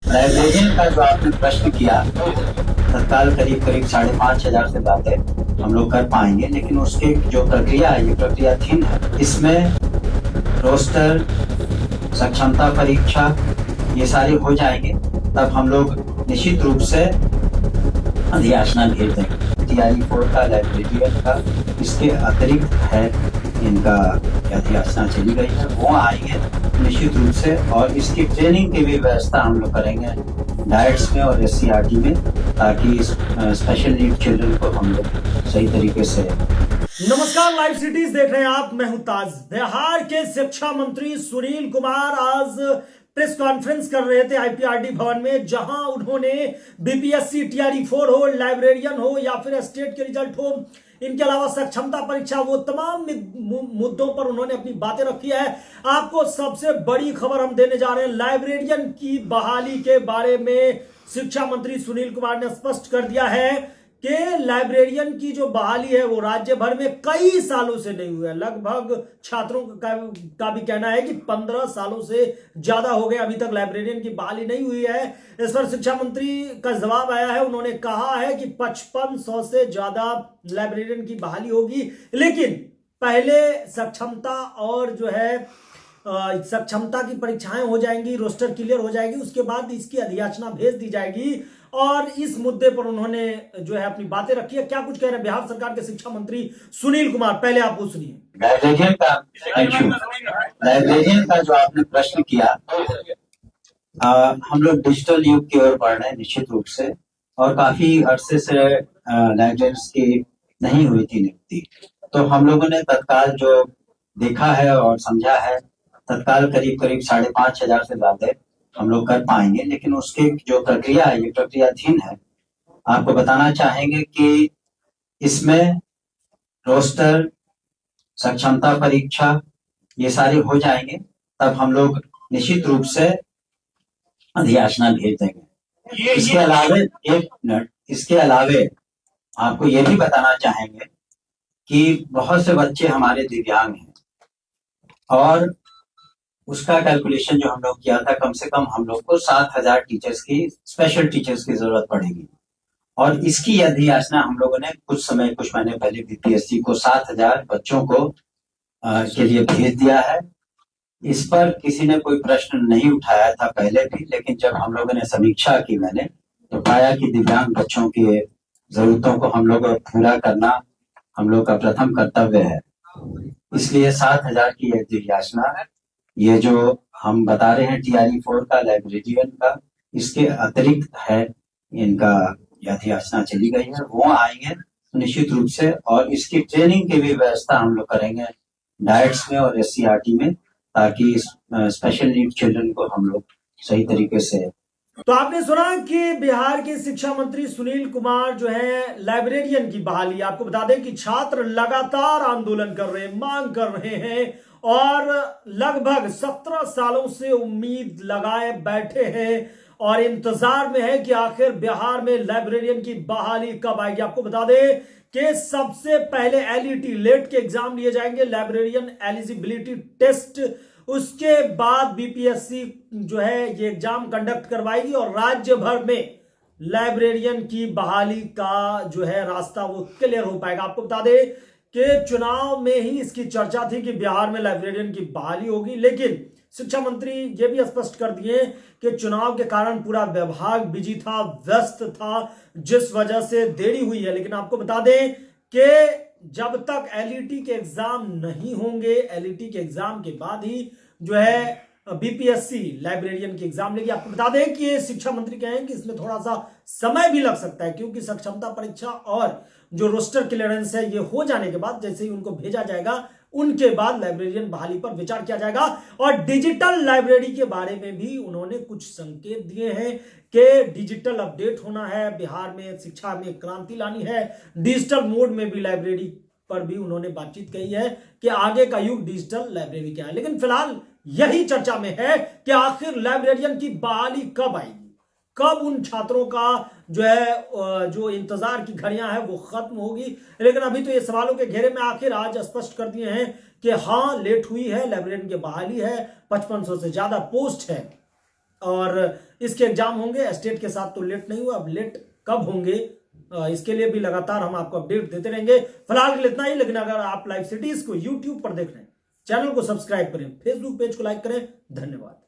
Librarian का जो आपने प्रश्न किया, तत्काल करीब करीब 5,500 से ज्यादा हम लोग कर पाएंगे, लेकिन उसकी जो प्रक्रिया है, ये प्रक्रियाधीन है। इसमें रोस्टर, सक्षमता परीक्षा, ये सारे हो जाएंगे, तब हम लोग निश्चित रूप से अधियाचना भेज देंगे। टीआरई 4 का, लाइब्रेरियन का, इसके अतिरिक्त है इनका अधियाचना चली गई है, वो आएंगे निश्चित रूप से, और इसकी ट्रेनिंग की भी व्यवस्था हम लोग करेंगे डाइट्स में और एससीईआरटी में, ताकि स्पेशल नीड चिल्ड्रन को हम लोग सही तरीके से। नमस्कार, लाइव सिटीज देख रहे हैं आप। मैं हूं ताज। बिहार के शिक्षा मंत्री सुनील कुमार आज प्रेस कॉन्फ्रेंस कर रहे थे आईपीआरडी भवन में, जहां उन्होंने बीपीएससी, टीआरई 4 हो, लाइब्रेरियन हो या फिर स्टेट के रिजल्ट हो, इनके अलावा सक्षमता परीक्षा, वो तमाम मुद्दों पर उन्होंने अपनी बातें रखी है। आपको सबसे बड़ी खबर हम देने जा रहे हैं। लाइब्रेरियन की बहाली के बारे में शिक्षा मंत्री सुनील कुमार ने स्पष्ट कर दिया है कि लाइब्रेरियन की जो बहाली है वो राज्य भर में कई सालों से नहीं हुआ है। लगभग छात्रों का भी कहना है कि 15 सालों से ज्यादा हो गए, अभी तक लाइब्रेरियन की बहाली नहीं हुई है। इस पर शिक्षा मंत्री का जवाब आया है। उन्होंने कहा है कि 5500 से ज्यादा लाइब्रेरियन की बहाली होगी, लेकिन पहले सक्षमता और जो है सक्षमता की परीक्षाएं हो जाएंगी, रोस्टर क्लियर हो जाएगी, उसके बाद इसकी अधियाचना भेज दी जाएगी। और इस मुद्दे पर उन्होंने जो है अपनी बातें रखी है। क्या कुछ कह रहे हैं बिहार सरकार के शिक्षा मंत्री सुनील कुमार, पहले आप वो सुनिए। लाइब्रेरियन का जो आपने प्रश्न किया, हम लोग डिजिटल युग की ओर बढ़ रहे हैं निश्चित रूप से, और काफी अरसे से लाइब्रेरियंस की नहीं हुई थी नियुक्ति, तो हम लोगों ने तत्काल जो देखा है और समझा है, तत्काल करीब करीब 5,500 से ज्यादा हम लोग कर पाएंगे, लेकिन उसकी जो प्रक्रिया है, ये प्रक्रियाधीन है। आपको बताना चाहेंगे कि इसमें रोस्टर, सक्षमता परीक्षा, ये सारे हो जाएंगे, तब हम लोग निश्चित रूप से अधियाचना भेज देंगे। इसके अलावे आपको ये भी बताना चाहेंगे कि बहुत से बच्चे हमारे दिव्यांग हैं, और उसका कैलकुलेशन जो हम लोग किया था, कम से कम हम लोग को 7,000 टीचर्स की, स्पेशल टीचर्स की जरूरत पड़ेगी, और इसकी अधियाचना हम लोगों ने कुछ महीने पहले बीपीएससी को 7,000 बच्चों को के लिए भेज दिया है। इस पर किसी ने कोई प्रश्न नहीं उठाया था पहले भी, लेकिन जब हम लोगों ने समीक्षा की, मैंने तो पाया कि दिव्यांग बच्चों की जरूरतों को हम लोग पूरा करना हम लोग का प्रथम कर्तव्य है। इसलिए 7,000 की अधियाचना, ये जो हम बता रहे हैं टीआरई 4 का, लाइब्रेरियन का, इसके अतिरिक्त है इनका अधियाचना चली गई है, वो आएंगे निश्चित रूप से, और इसकी ट्रेनिंग की भी व्यवस्था हम लोग करेंगे डाइट्स में और एससीईआरटी में, ताकि स्पेशल नीड चिल्ड्रन को हम लोग सही तरीके से। तो आपने सुना कि बिहार के शिक्षा मंत्री सुनील कुमार जो है लाइब्रेरियन की बहाली, आपको बता दें कि छात्र लगातार आंदोलन कर रहे हैं, मांग कर रहे हैं, और लगभग 17 सालों से उम्मीद लगाए बैठे हैं और इंतजार में है कि आखिर बिहार में लाइब्रेरियन की बहाली कब आएगी। आपको बता दें कि सबसे पहले एलईटी, लेट के एग्जाम लिए जाएंगे, लाइब्रेरियन एलिजिबिलिटी टेस्ट, उसके बाद बीपीएससी जो है ये एग्जाम कंडक्ट करवाएगी, और राज्य भर में लाइब्रेरियन की बहाली का जो है रास्ता वो क्लियर हो पाएगा। आपको बता दें कि चुनाव में ही इसकी चर्चा थी कि बिहार में लाइब्रेरियन की बहाली होगी, लेकिन शिक्षा मंत्री ये भी स्पष्ट कर दिए कि चुनाव के कारण पूरा विभाग बिजी था, व्यस्त था, जिस वजह से देरी हुई है। लेकिन आपको बता दें कि जब तक एलईटी के एग्जाम नहीं होंगे, एलईटी के एग्जाम के बाद ही जो है बीपीएससी लाइब्रेरियन की एग्जाम लेगी। आपको बता दें कि ये शिक्षा मंत्री कहें कि इसमें थोड़ा सा समय भी लग सकता है, क्योंकि सक्षमता परीक्षा और जो रोस्टर क्लियरेंस है ये हो जाने के बाद, जैसे ही उनको भेजा जाएगा, उनके बाद लाइब्रेरियन बहाली पर विचार किया जाएगा। और डिजिटल लाइब्रेरी के बारे में भी उन्होंने कुछ संकेत दिए हैं कि डिजिटल अपडेट होना है, बिहार में शिक्षा में क्रांति लानी है, डिजिटल मोड में भी लाइब्रेरी पर भी उन्होंने बातचीत कही है कि आगे का युग डिजिटल लाइब्रेरी का है। लेकिन फिलहाल यही चर्चा में है कि आखिर लाइब्रेरियन की बहाली कब आएगी, कब उन छात्रों का जो है जो इंतजार की घड़ियां हैं वो खत्म होगी। लेकिन अभी तो ये सवालों के घेरे में आखिर आज स्पष्ट कर दिए हैं कि हाँ, लेट हुई है, लाइब्रेरियन की बहाली है, 5500 से ज्यादा पोस्ट है। और इसके एग्जाम होंगे। स्टेट के साथ तो लेट नहीं हुआ, अब लेट कब होंगे इसके लिए भी लगातार हम आपको अपडेट देते रहेंगे। फिलहाल के लिए इतना ही, लेकिन अगर आप लाइव सिटीज को यूट्यूब पर देख रहे हैं, चैनल को सब्सक्राइब करें, फेसबुक पेज को लाइक करें। धन्यवाद।